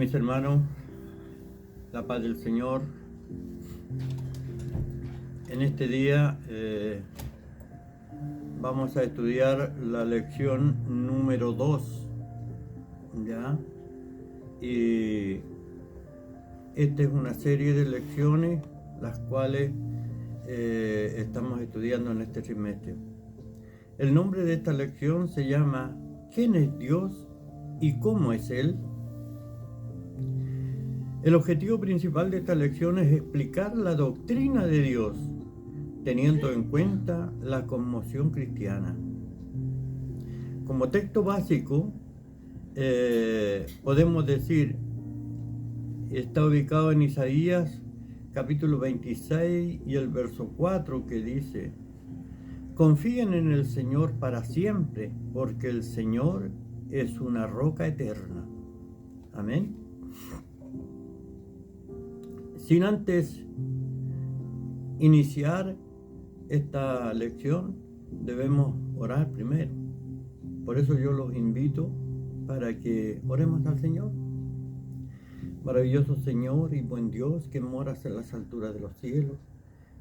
mis hermanos, la paz del Señor. En este día vamos a estudiar la lección número 2, ¿ya? Y esta es una serie de lecciones las cuales estamos estudiando en este trimestre. El nombre de esta lección se llama ¿Quién es Dios y cómo es Él? El objetivo principal de esta lección es explicar la doctrina de Dios, teniendo en cuenta la conmoción cristiana. Como texto básico, podemos decir, está ubicado en Isaías capítulo 26 y el verso 4 que dice: confíen en el Señor para siempre, porque el Señor es una roca eterna. Amén. Sin antes iniciar esta lección, debemos orar primero. Por eso yo los invito para que oremos al Señor. Maravilloso Señor y buen Dios, que moras en las alturas de los cielos,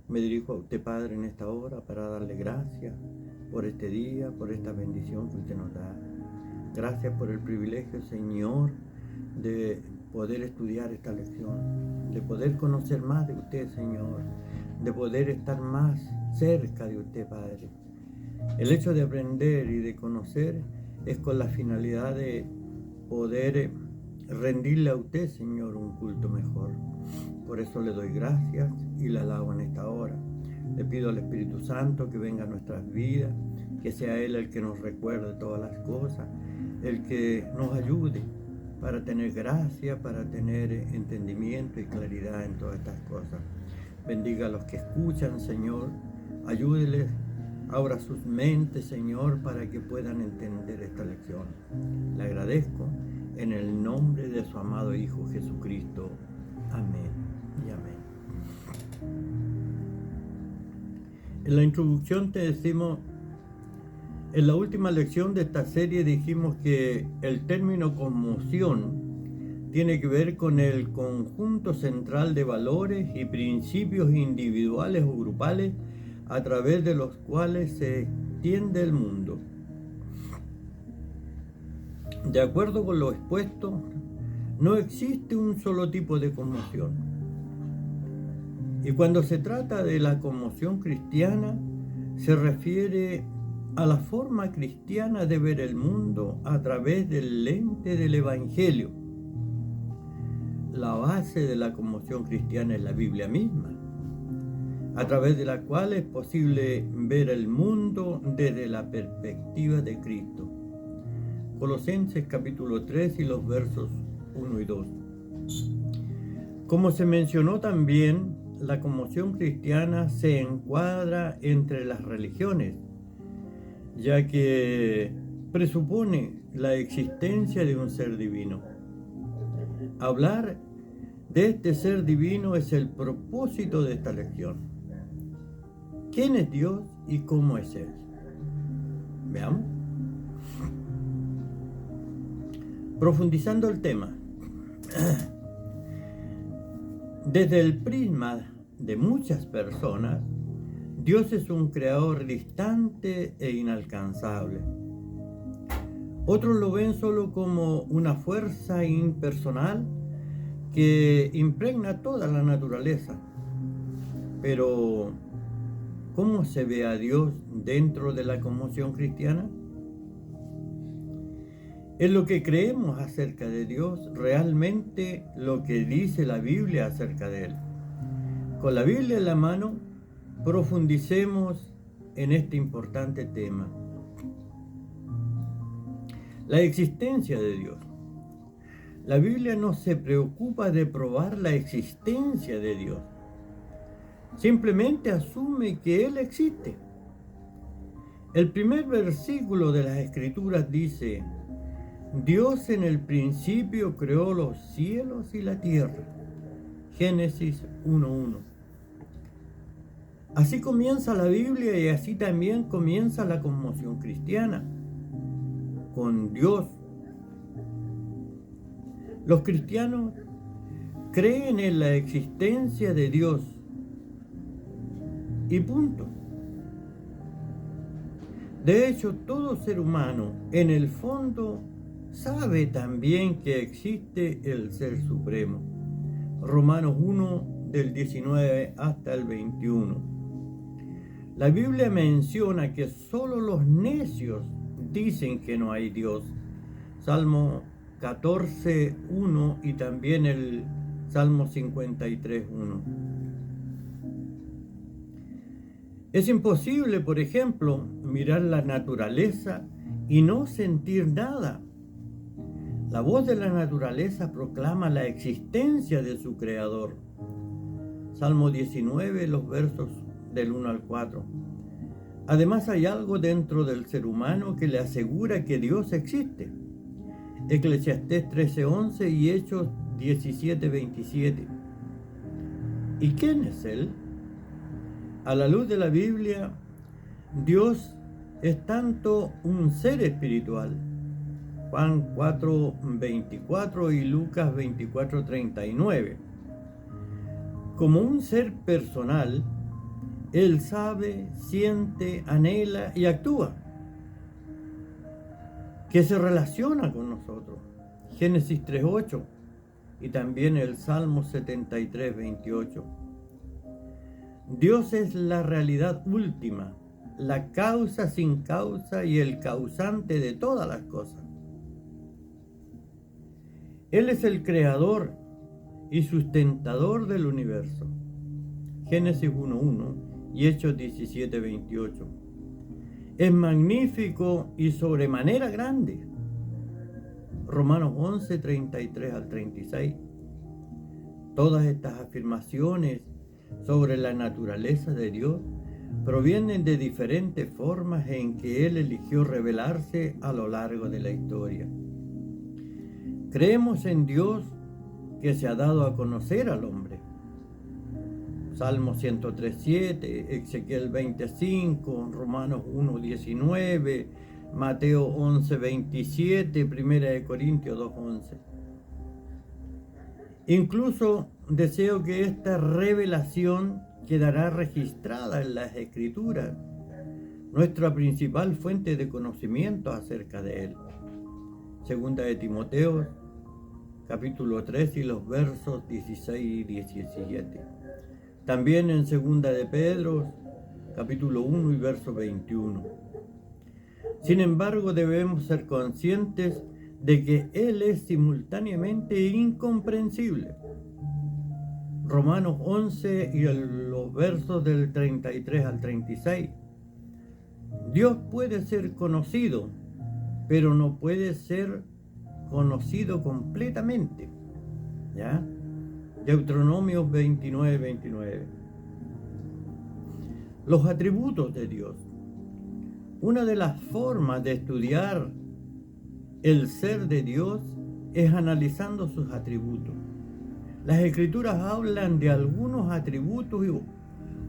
me dirijo a usted, Padre, en esta hora para darle gracias por este día, por esta bendición que usted nos da. Gracias por el privilegio, Señor, de poder estudiar esta lección, de poder conocer más de usted, Señor, de poder estar más cerca de usted, Padre. El hecho de aprender y de conocer es con la finalidad de poder rendirle a usted, Señor, un culto mejor. Por eso le doy gracias y le alabo en esta hora. Le pido al Espíritu Santo que venga a nuestras vidas, que sea Él el que nos recuerde todas las cosas, el que nos ayude para tener gracia, para tener entendimiento y claridad en todas estas cosas. Bendiga a los que escuchan, Señor. Ayúdeles, abra sus mentes, Señor, para que puedan entender esta lección. Le agradezco en el nombre de su amado Hijo Jesucristo. Amén y amén. En la introducción te decimos, en la última lección de esta serie dijimos que el término conmoción tiene que ver con el conjunto central de valores y principios individuales o grupales a través de los cuales se extiende el mundo. De acuerdo con lo expuesto, no existe un solo tipo de conmoción. Y cuando se trata de la conmoción cristiana, se refiere a la forma cristiana de ver el mundo a través del lente del Evangelio. La base de la conmoción cristiana es la Biblia misma, a través de la cual es posible ver el mundo desde la perspectiva de Cristo. Colosenses capítulo 3 y los versos 1 y 2. Como se mencionó también, la conmoción cristiana se encuadra entre las religiones, ya que presupone la existencia de un ser divino. Hablar de este ser divino es el propósito de esta lección. ¿Quién es Dios y cómo es Él? Veamos. Profundizando el tema. Desde el prisma de muchas personas, Dios es un creador distante e inalcanzable. Otros lo ven solo como una fuerza impersonal que impregna toda la naturaleza. Pero, ¿cómo se ve a Dios dentro de la conmoción cristiana? ¿Es lo que creemos acerca de Dios realmente lo que dice la Biblia acerca de Él? Con la Biblia en la mano, profundicemos en este importante tema. La existencia de Dios. La Biblia no se preocupa de probar la existencia de Dios. Simplemente asume que Él existe. El primer versículo de las Escrituras dice: Dios en el principio creó los cielos y la tierra. Génesis 1:1. Así comienza la Biblia y así también comienza la conmoción cristiana, con Dios. Los cristianos creen en la existencia de Dios y punto. De hecho, todo ser humano en el fondo sabe también que existe el Ser Supremo. Romanos 1 del 19 hasta el 21. La Biblia menciona que solo los necios dicen que no hay Dios. Salmo 14:1 y también el Salmo 53:1. Es imposible, por ejemplo, mirar la naturaleza y no sentir nada. La voz de la naturaleza proclama la existencia de su creador. Salmo 19, los versos del 1 al 4. Además, hay algo dentro del ser humano que le asegura que Dios existe. Eclesiastés 13:11 y Hechos 17:27. ¿Y quién es Él? A la luz de la Biblia, Dios es tanto un ser espiritual, Juan 4:24 y Lucas 24:39, como un ser personal. Él sabe, siente, anhela y actúa, que se relaciona con nosotros. Génesis 3:8 y también el Salmo 73:28. Dios es la realidad última, la causa sin causa y el causante de todas las cosas. Él es el creador y sustentador del universo. Génesis 1:1 y Hechos 17:28. Es magnífico y sobremanera grande. Romanos 11:33 al 36. Todas estas afirmaciones sobre la naturaleza de Dios provienen de diferentes formas en que Él eligió revelarse a lo largo de la historia. Creemos en Dios que se ha dado a conocer al hombre. Salmo 103:7, Ezequiel 20:5, Romanos 1:19, Mateo 11:27, 1 Corintios 2:11. Incluso deseo que esta revelación quedará registrada en las Escrituras, nuestra principal fuente de conocimiento acerca de Él. Segunda de Timoteo, capítulo 3 y los versos 16 y 17. También en Segunda de Pedro, capítulo 1 y verso 21. Sin embargo, debemos ser conscientes de que Él es simultáneamente incomprensible. Romanos 11 y los versos del 33 al 36. Dios puede ser conocido, pero no puede ser conocido completamente. ¿Ya? Deuteronomio 29:29. Los atributos de Dios. Una de las formas de estudiar el ser de Dios es analizando sus atributos. Las Escrituras hablan de algunos atributos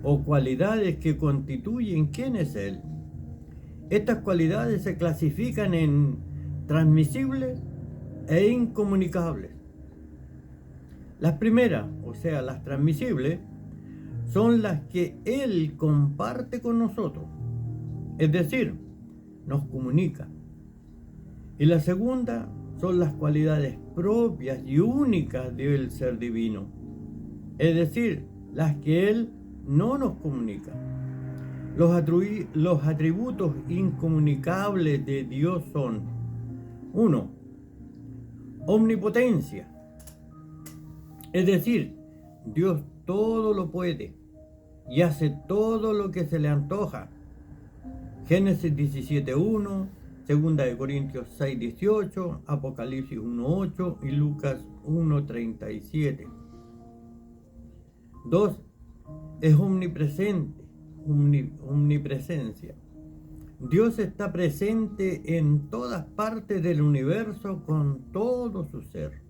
o cualidades que constituyen quién es Él. Estas cualidades se clasifican en transmisibles e incomunicables. Las primeras, o sea, las transmisibles, son las que Él comparte con nosotros, es decir, nos comunica. Y la segunda son las cualidades propias y únicas del ser divino, es decir, las que Él no nos comunica. Los atributos incomunicables de Dios son: 1. Omnipotencia, es decir, Dios todo lo puede y hace todo lo que se le antoja. Génesis 17:1, Segunda de Corintios 6:18, Apocalipsis 1:8 y Lucas 1:37. 2. Es omnipresente, omnipresencia. Dios está presente en todas partes del universo con todo su ser.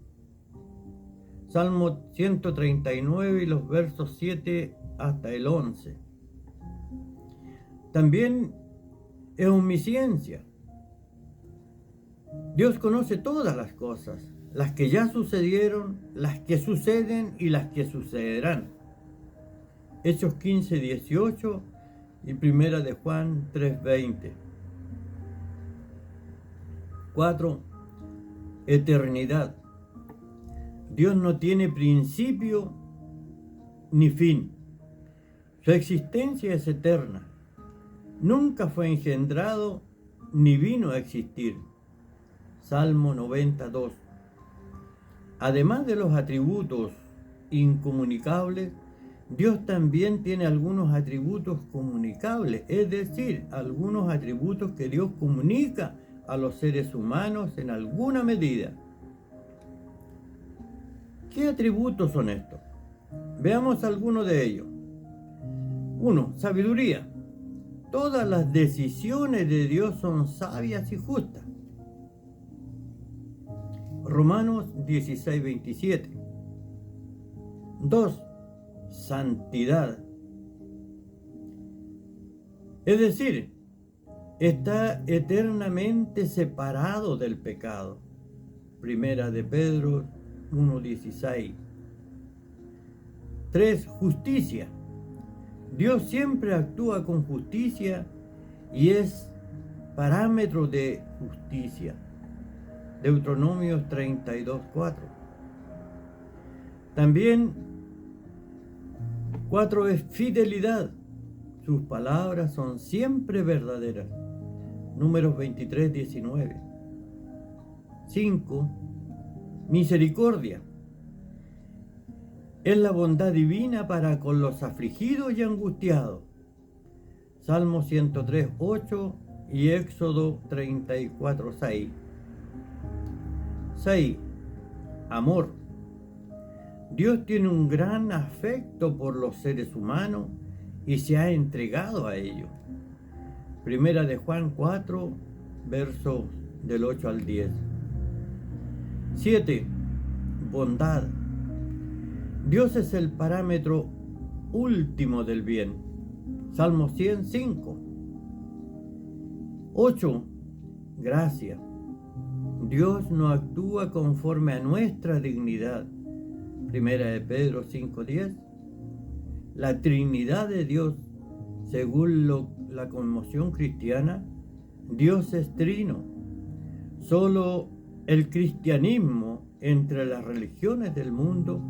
Salmo 139 y los versos 7 hasta el 11. También es omnisciencia. Dios conoce todas las cosas, las que ya sucedieron, las que suceden y las que sucederán. Hechos 15, 18 y Primera de Juan 3, 20. 4. Eternidad. Dios no tiene principio ni fin. Su existencia es eterna. Nunca fue engendrado ni vino a existir. Salmo 92. Además de los atributos incomunicables, Dios también tiene algunos atributos comunicables, es decir, algunos atributos que Dios comunica a los seres humanos en alguna medida. ¿Qué atributos son estos? Veamos algunos de ellos. 1. Sabiduría. Todas las decisiones de Dios son sabias y justas. Romanos 16, 27. 2. Santidad. Es decir, está eternamente separado del pecado. Primera de Pedro 1:16. 3. Justicia. Dios siempre actúa con justicia y es parámetro de justicia. Deuteronomios 32:4. También 4 es fidelidad. Sus palabras son siempre verdaderas. Números 23:19. 5. Misericordia. Es la bondad divina para con los afligidos y angustiados. Salmo 103:8 y Éxodo 34:6. 6. Amor. Dios tiene un gran afecto por los seres humanos y se ha entregado a ellos. Primera de Juan 4, versos del 8 al 10. 7. Bondad. Dios es el parámetro último del bien. Salmo 105. 8. Gracia. Dios no actúa conforme a nuestra dignidad. Primera de Pedro 5:10. La Trinidad de Dios, según la conmoción cristiana, Dios es trino. Solo el cristianismo entre las religiones del mundo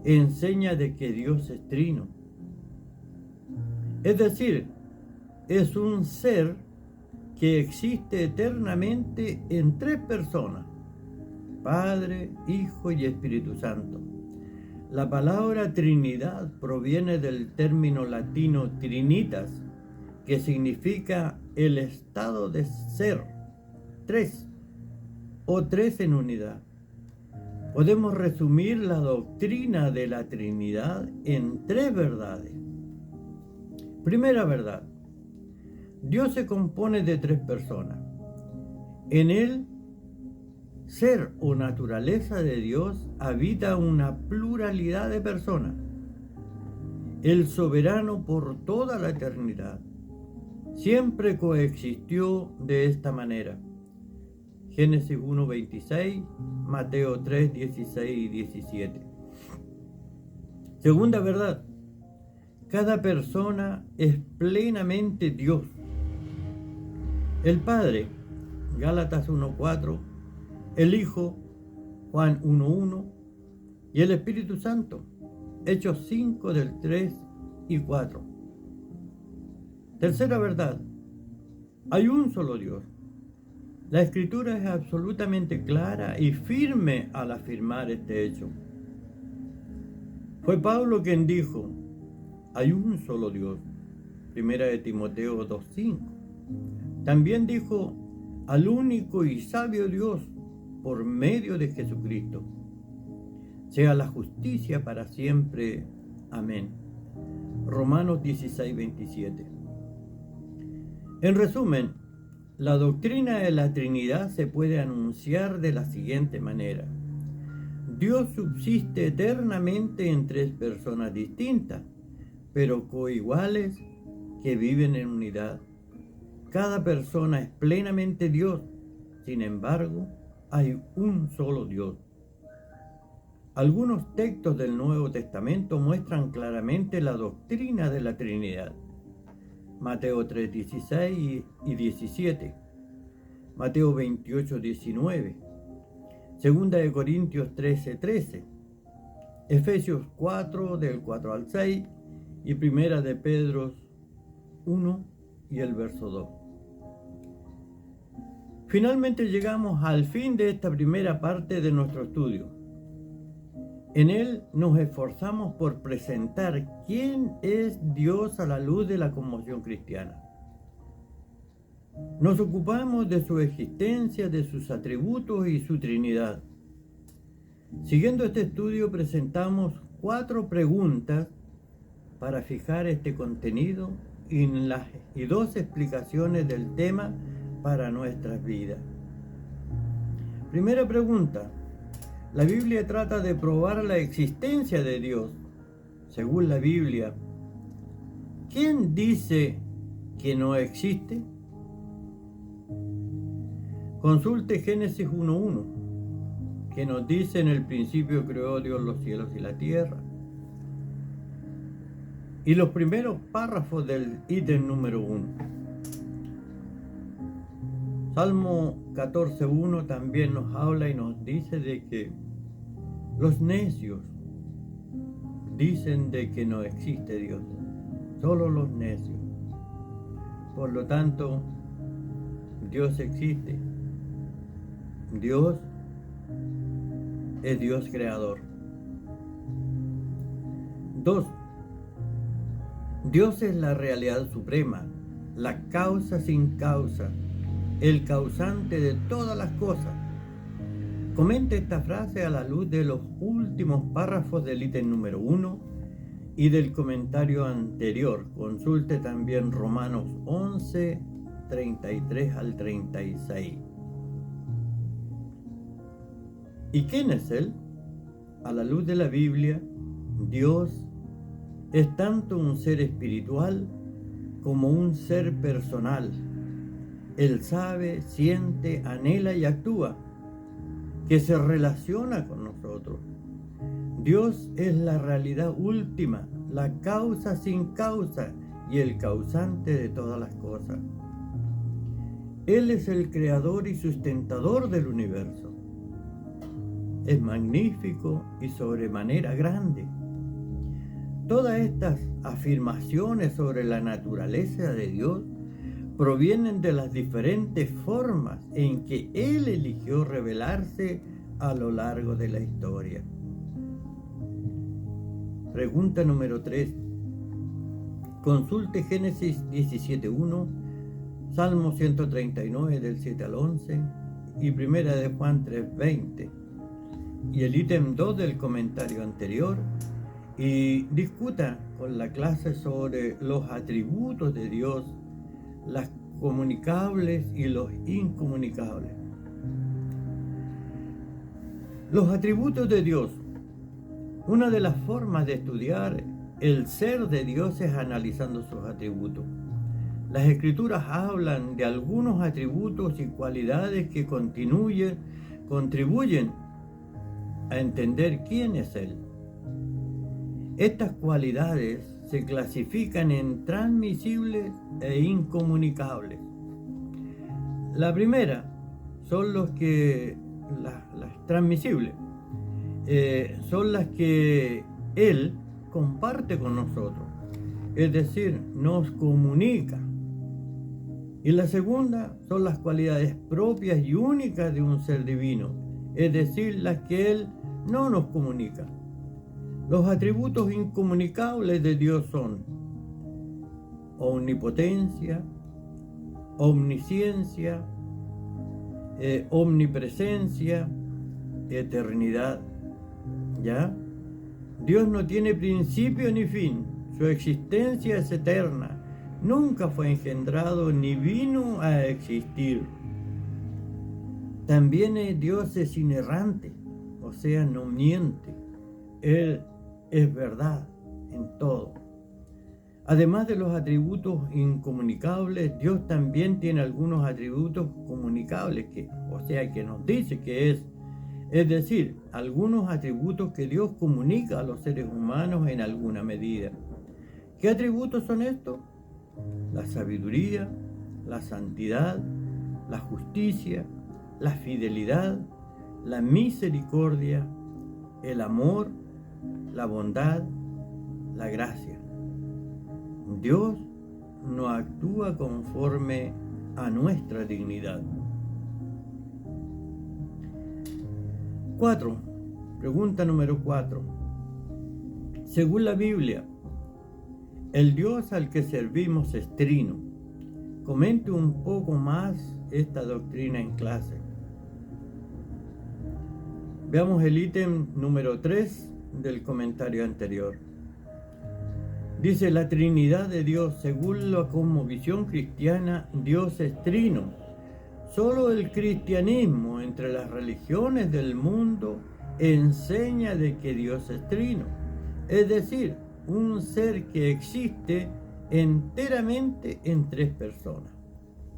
enseña de que Dios es trino. Es decir, es un ser que existe eternamente en 3 personas: Padre, Hijo y Espíritu Santo. La palabra Trinidad proviene del término latino trinitas, que significa el estado de ser, 3 o 3 en unidad. Podemos resumir la doctrina de la Trinidad en 3 verdades. Primera verdad: Dios se compone de 3 personas. En él, ser o naturaleza de Dios, habita una pluralidad de personas. El soberano por toda la eternidad siempre coexistió de esta manera. Génesis 1:26, Mateo 3:16 y 17. Segunda verdad: cada persona es plenamente Dios. El Padre, Gálatas 1:4, el Hijo, Juan 1:1, y el Espíritu Santo, Hechos 5 del 3 y 4. Tercera verdad: hay un solo Dios. La Escritura es absolutamente clara y firme al afirmar este hecho. Fue Pablo quien dijo: hay un solo Dios. Primera de Timoteo 2:5. También dijo: al único y sabio Dios por medio de Jesucristo. Sea la justicia para siempre. Amén. Romanos 16:27. En resumen, la doctrina de la Trinidad se puede anunciar de la siguiente manera: Dios subsiste eternamente en 3 personas distintas, pero coiguales, que viven en unidad. Cada persona es plenamente Dios. Sin embargo, hay un solo Dios. Algunos textos del Nuevo Testamento muestran claramente la doctrina de la Trinidad. Mateo 3:16 y 17, Mateo 28:19, Segunda de Corintios 13:13, Efesios 4 del 4 al 6 y Primera de Pedro 1 y el verso 2. Finalmente llegamos al fin de esta primera parte de nuestro estudio. En él nos esforzamos por presentar quién es Dios a la luz de la cosmovisión cristiana. Nos ocupamos de su existencia, de sus atributos y su Trinidad. Siguiendo este estudio presentamos 4 preguntas para fijar este contenido y 2 explicaciones del tema para nuestras vidas. Primera pregunta. La Biblia trata de probar la existencia de Dios. Según la Biblia, ¿quién dice que no existe? Consulte Génesis 1:1, que nos dice: en el principio creó Dios los cielos y la tierra. Y los primeros párrafos del ítem número 1. Salmo 14:1 también nos habla y nos dice de que los necios dicen de que no existe Dios, solo los necios. Por lo tanto, Dios existe. Dios es Dios creador. 2. Dios es la realidad suprema, la causa sin causa, el causante de todas las cosas. Comente esta frase a la luz de los últimos párrafos del ítem número 1 y del comentario anterior. Consulte también Romanos 11, 33 al 36. ¿Y quién es Él? A la luz de la Biblia, Dios es tanto un ser espiritual como un ser personal. Él sabe, siente, anhela y actúa, que se relaciona con nosotros. Dios es la realidad última, la causa sin causa y el causante de todas las cosas. Él es el creador y sustentador del universo. Es magnífico y sobremanera grande. Todas estas afirmaciones sobre la naturaleza de Dios provienen de las diferentes formas en que Él eligió revelarse a lo largo de la historia. Pregunta número 3. Consulte Génesis 17:1, Salmo 139 del 7 al 11 y Primera de Juan 3:20 y el ítem 2 del comentario anterior, y discuta con la clase sobre los atributos de Dios, las comunicables y los incomunicables. Los atributos de Dios. Una de las formas de estudiar el ser de Dios es analizando sus atributos. Las Escrituras hablan de algunos atributos y cualidades que contribuyen a entender quién es Él. Estas cualidades se clasifican en transmisibles e incomunicables. La primera son las transmisibles, son las que Él comparte con nosotros, es decir, nos comunica. Y la segunda son las cualidades propias y únicas de un ser divino, es decir, las que Él no nos comunica. Los atributos incomunicables de Dios son omnipotencia, omnisciencia, omnipresencia, eternidad. ¿Ya? Dios no tiene principio ni fin, su existencia es eterna, nunca fue engendrado ni vino a existir. También Dios es inerrante, o sea, no miente. Él es verdad en todo. Además de los atributos incomunicables, Dios también tiene algunos atributos comunicables, que nos dice que es es decir, algunos atributos que Dios comunica a los seres humanos en alguna medida. ¿Qué atributos son estos? La sabiduría, la santidad, la justicia, la fidelidad, la misericordia, el amor, la bondad, la gracia. Dios no actúa conforme a nuestra dignidad. 4. Pregunta número 4. Según la Biblia, el Dios al que servimos es trino. Comente un poco más esta doctrina en clase. Veamos el ítem número 3 del comentario anterior. Dice: la Trinidad de Dios, según la cosmovisión cristiana, Dios es trino. Solo el cristianismo entre las religiones del mundo enseña de que Dios es trino, es decir, un ser que existe enteramente en tres personas: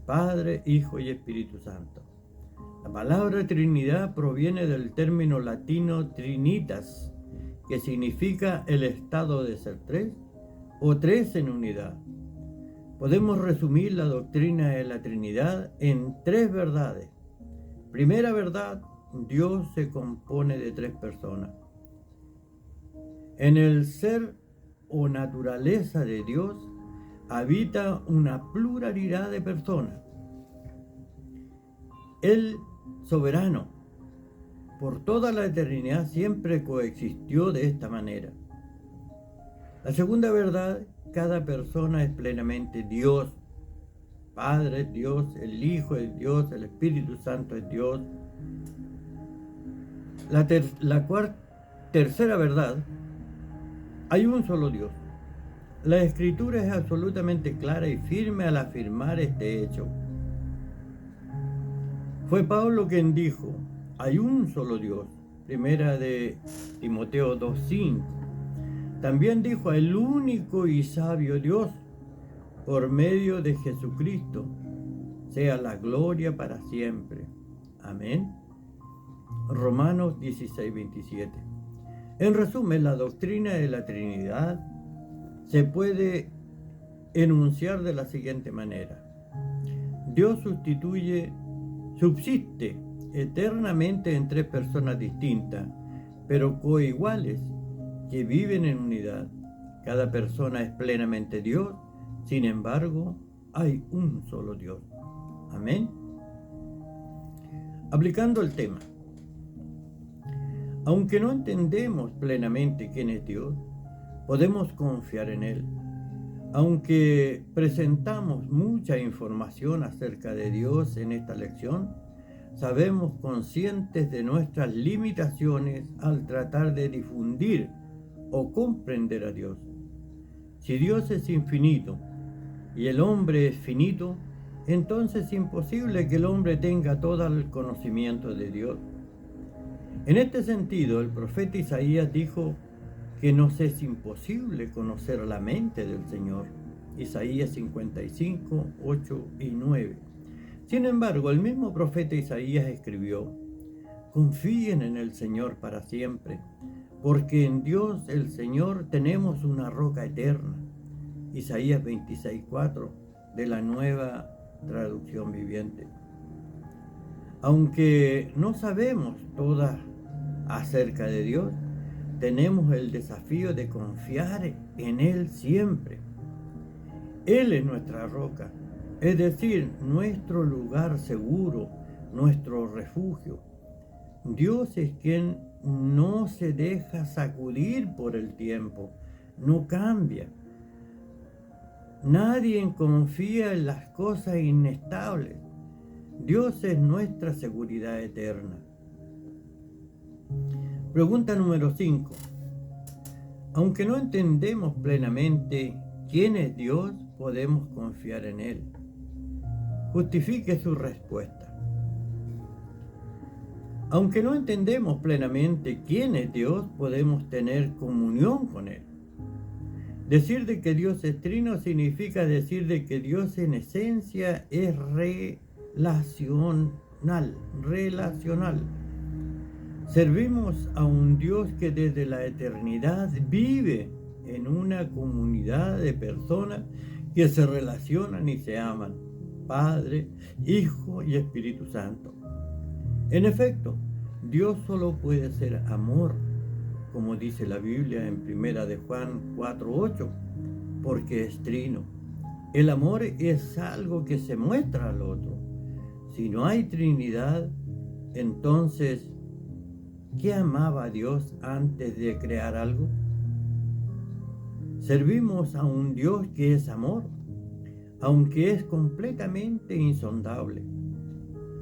Padre, Hijo y Espíritu Santo. La palabra Trinidad proviene del término latino trinitas, que significa el estado de ser tres o tres en unidad. Podemos resumir la doctrina de la Trinidad en tres verdades. Primera verdad: Dios se compone de tres personas. En el ser o naturaleza de Dios habita una pluralidad de personas. Él, soberano, por toda la eternidad siempre coexistió de esta manera. La segunda verdad: cada persona es plenamente Dios. Padre es Dios, el Hijo es Dios, el Espíritu Santo es Dios. Tercera verdad: hay un solo Dios. La Escritura es absolutamente clara y firme al afirmar este hecho. Fue Pablo quien dijo: hay un solo Dios. Primera de Timoteo 2:5. También dijo: el único y sabio Dios, por medio de Jesucristo, sea la gloria para siempre. Amén. Romanos 16:27. En resumen, la doctrina de la Trinidad se puede enunciar de la siguiente manera: Dios subsiste eternamente en tres personas distintas, pero coiguales, que viven en unidad. Cada persona es plenamente Dios, sin embargo, hay un solo Dios. Amén. Aplicando el tema. Aunque no entendemos plenamente quién es Dios, podemos confiar en Él. Aunque presentamos mucha información acerca de Dios en esta lección, sabemos conscientes de nuestras limitaciones al tratar de difundir o comprender a Dios. Si Dios es infinito y el hombre es finito, entonces es imposible que el hombre tenga todo el conocimiento de Dios. En este sentido, el profeta Isaías dijo que nos es imposible conocer la mente del Señor. Isaías 55, 8 y 9. Sin embargo, el mismo profeta Isaías escribió: confíen en el Señor para siempre, porque en Dios el Señor tenemos una roca eterna. Isaías 26:4 de la Nueva Traducción Viviente. Aunque no sabemos todas acerca de Dios, tenemos el desafío de confiar en Él siempre. Él es nuestra roca, es decir, nuestro lugar seguro, nuestro refugio. Dios es quien no se deja sacudir por el tiempo, no cambia. Nadie confía en las cosas inestables. Dios es nuestra seguridad eterna. Pregunta número 5. Aunque no entendemos plenamente quién es Dios, podemos confiar en Él. Justifique su respuesta. Aunque no entendemos plenamente quién es Dios, podemos tener comunión con Él. Decir de que Dios es trino significa decir de que Dios en esencia es relacional. Servimos a un Dios que desde la eternidad vive en una comunidad de personas que se relacionan y se aman, Padre, Hijo y Espíritu Santo. En efecto, Dios solo puede ser amor, como dice la Biblia en 1 de Juan 4:8, porque es trino. El amor es algo que se muestra al otro. Si no hay Trinidad, entonces, ¿qué amaba a Dios antes de crear algo? Servimos a un Dios que es amor, aunque es completamente insondable.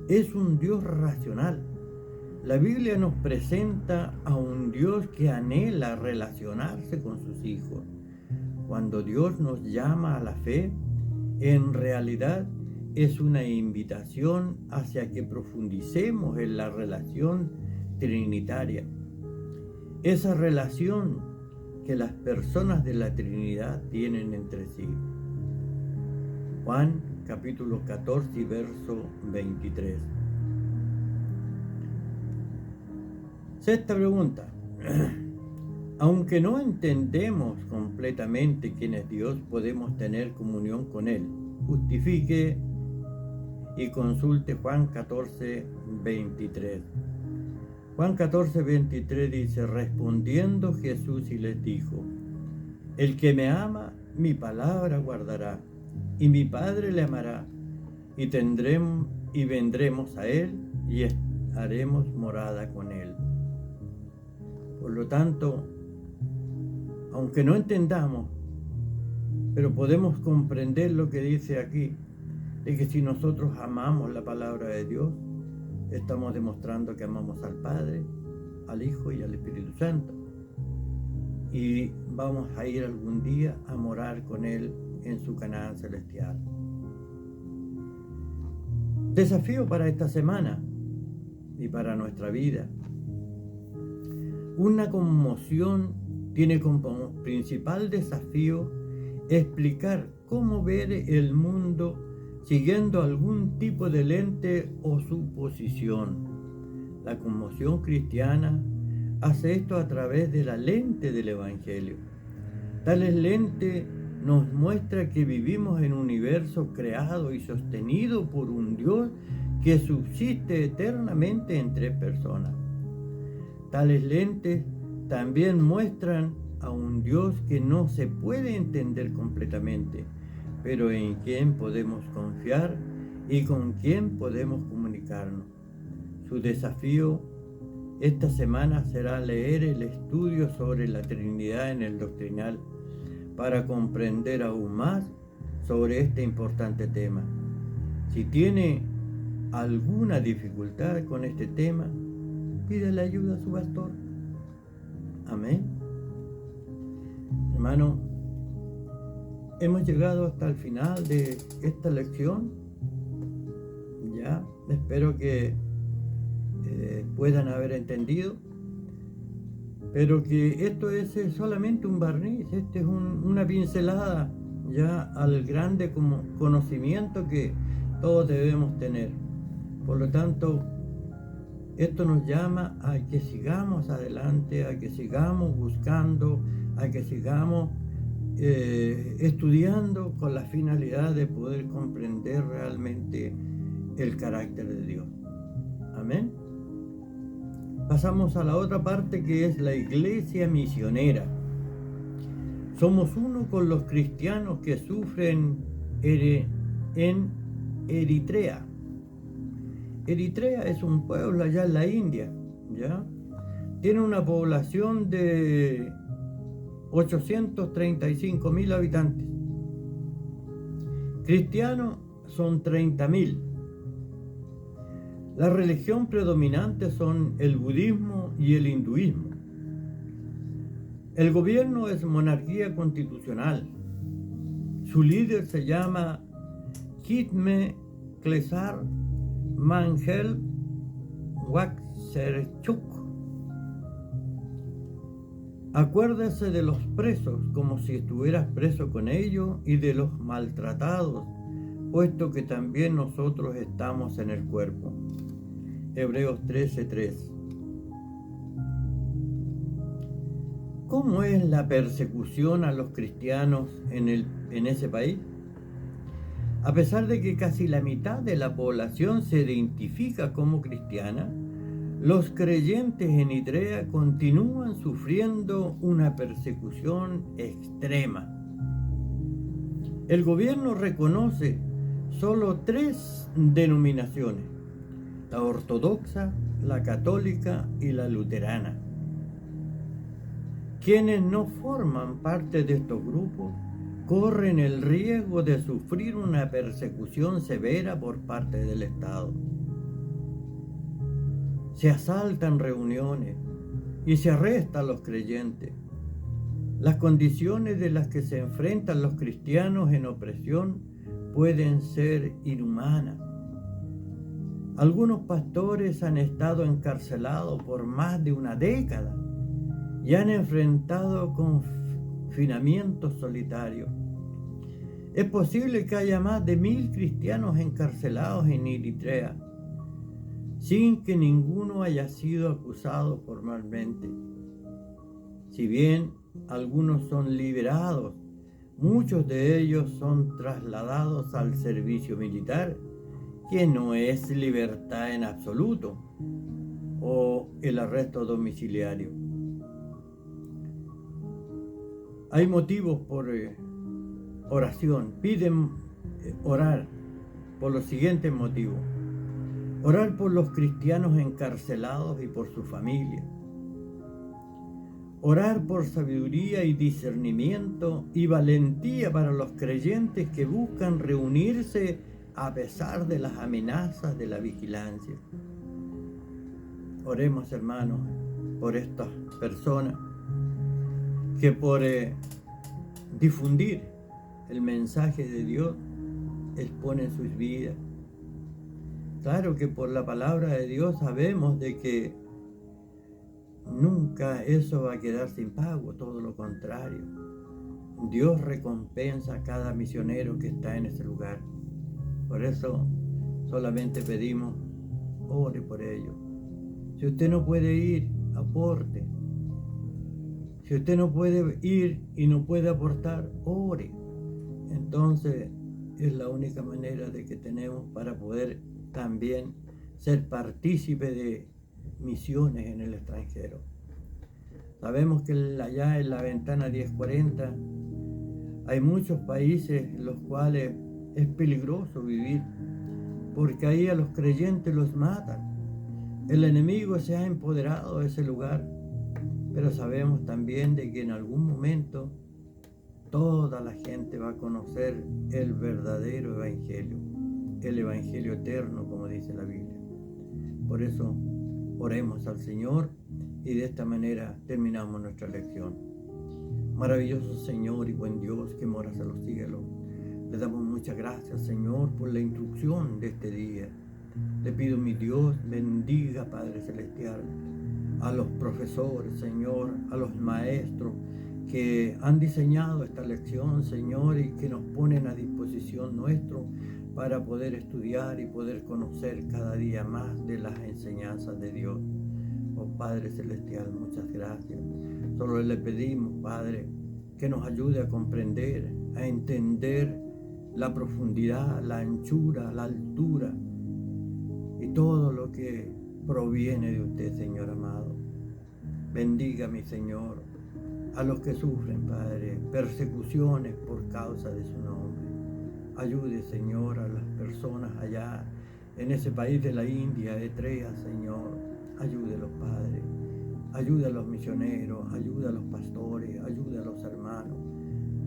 Es un Dios racional. La Biblia nos presenta a un Dios que anhela relacionarse con sus hijos. Cuando Dios nos llama a la fe, en realidad es una invitación hacia que profundicemos en la relación trinitaria. Esa relación que las personas de la Trinidad tienen entre sí. Juan capítulo 14 y verso 23. Sexta pregunta. Aunque no entendemos completamente quién es Dios, podemos tener comunión con Él. Justifique y consulte Juan 14, 23. Juan 14, 23 dice, respondiendo Jesús y les dijo, el que me ama, mi palabra guardará, y mi Padre le amará, y vendremos a Él y haremos morada con Él. Por lo tanto, aunque no entendamos, pero podemos comprender lo que dice aquí, de que si nosotros amamos la palabra de Dios, estamos demostrando que amamos al Padre, al Hijo y al Espíritu Santo. Y vamos a ir algún día a morar con Él en su Canaán celestial. Desafío para esta semana y para nuestra vida. Una conmoción tiene como principal desafío explicar cómo ver el mundo siguiendo algún tipo de lente o suposición. La conmoción cristiana hace esto a través de la lente del Evangelio. Tal lente nos muestra que vivimos en un universo creado y sostenido por un Dios que subsiste eternamente en tres personas. Tales lentes también muestran a un Dios que no se puede entender completamente, pero en quien podemos confiar y con quien podemos comunicarnos. Su desafío esta semana será leer el estudio sobre la Trinidad en el Doctrinal para comprender aún más sobre este importante tema. Si tiene alguna dificultad con este tema, pídele ayuda a su pastor. Amén. Hermano, hemos llegado hasta el final de esta lección. Ya, espero que puedan haber entendido, pero que esto es solamente un barniz, este es una pincelada ya al grande conocimiento que todos debemos tener. Por lo tanto, esto nos llama a que sigamos adelante, a que sigamos buscando, a que sigamos estudiando con la finalidad de poder comprender realmente el carácter de Dios. Amén. Pasamos a la otra parte, que es la iglesia misionera. Somos uno con los cristianos que sufren en Eritrea. Eritrea es un pueblo allá en la India, ¿ya? Tiene una población de 835.000 habitantes. Cristianos son 30.000. La religión predominante son el budismo y el hinduismo. El gobierno es monarquía constitucional. Su líder se llama Khitme Klesar Manghel Wakserchuk. Acuérdase de los presos como si estuvieras preso con ellos y de los maltratados, puesto que también nosotros estamos en el cuerpo. Hebreos 13:3. ¿Cómo es la persecución a los cristianos en ese país? A pesar de que casi la mitad de la población se identifica como cristiana, los creyentes en Eritrea continúan sufriendo una persecución extrema. El gobierno reconoce solo 3 denominaciones: la ortodoxa, la católica y la luterana. Quienes no forman parte de estos grupos corren el riesgo de sufrir una persecución severa por parte del Estado. Se asaltan reuniones y se arresta a los creyentes. Las condiciones de las que se enfrentan los cristianos en opresión pueden ser inhumanas. Algunos pastores han estado encarcelados por más de una década y han enfrentado confinamientos solitarios. Es posible que haya más de 1000 cristianos encarcelados en Eritrea, sin que ninguno haya sido acusado formalmente. Si bien algunos son liberados, muchos de ellos son trasladados al servicio militar, que no es libertad en absoluto, o el arresto domiciliario. Hay motivos por oración. Piden orar por los siguientes motivos: orar por los cristianos encarcelados y por su familia; orar por sabiduría y discernimiento y valentía para los creyentes que buscan reunirse a pesar de las amenazas de la vigilancia. Oremos, hermanos, por estas personas que por difundir el mensaje de Dios exponen sus vidas. Claro que por la palabra de Dios sabemos de que nunca eso va a quedar sin pago, todo lo contrario. Dios recompensa a cada misionero que está en ese lugar. Por eso solamente pedimos, ore por ellos. Si usted no puede ir, aporte. Si usted no puede ir y no puede aportar, ore. Entonces es la única manera de que tenemos para poder también ser partícipe de misiones en el extranjero. Sabemos que allá en la ventana 1040 hay muchos países en los cuales es peligroso vivir, porque ahí a los creyentes los matan. El enemigo se ha empoderado de ese lugar, pero sabemos también de que en algún momento toda la gente va a conocer el verdadero evangelio, el evangelio eterno, como dice la Biblia. Por eso oremos al Señor y de esta manera terminamos nuestra lección. Maravilloso Señor y buen Dios que moras en los cielos, le damos muchas gracias, Señor, por la instrucción de este día. Le pido, mi Dios, bendiga, Padre Celestial, a los profesores, Señor, a los maestros que han diseñado esta lección, Señor, y que nos ponen a disposición nuestro para poder estudiar y poder conocer cada día más de las enseñanzas de Dios. Oh Padre Celestial, muchas gracias. Solo le pedimos, Padre, que nos ayude a comprender, a entender la profundidad, la anchura, la altura y todo lo que proviene de usted, Señor amado. Bendiga, mi Señor, a los que sufren, Padre, persecuciones por causa de su nombre. Ayude, Señor, a las personas allá en ese país de la India, Eritrea, Señor. Ayúdelos, Padre. Ayuda a los misioneros, ayuda a los pastores, ayuda a los hermanos,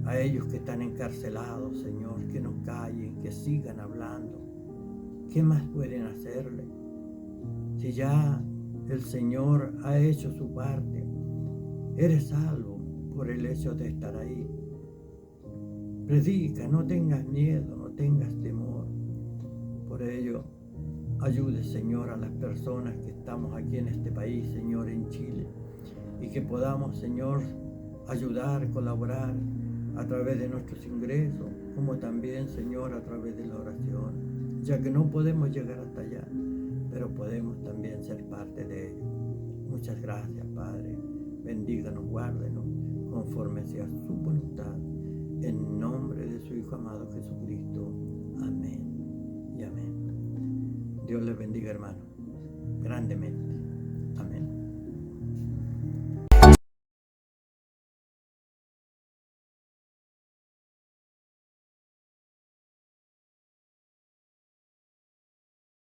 a ellos que están encarcelados, Señor, que no callen, que sigan hablando. ¿Qué más pueden hacerle? Si ya el Señor ha hecho su parte, eres salvo por el hecho de estar ahí. Predica, no tengas miedo, no tengas temor. Por ello, ayude, Señor, a las personas que estamos aquí en este país, Señor, en Chile, y que podamos, Señor, ayudar, colaborar a través de nuestros ingresos, como también, Señor, a través de la oración, ya que no podemos llegar hasta allá, pero podemos también ser parte de ello. Muchas gracias, Padre. Bendíganos, guárdenos. conforme sea su voluntad, en nombre de su Hijo amado Jesucristo. Amén y amén. Dios les bendiga, hermano, grandemente.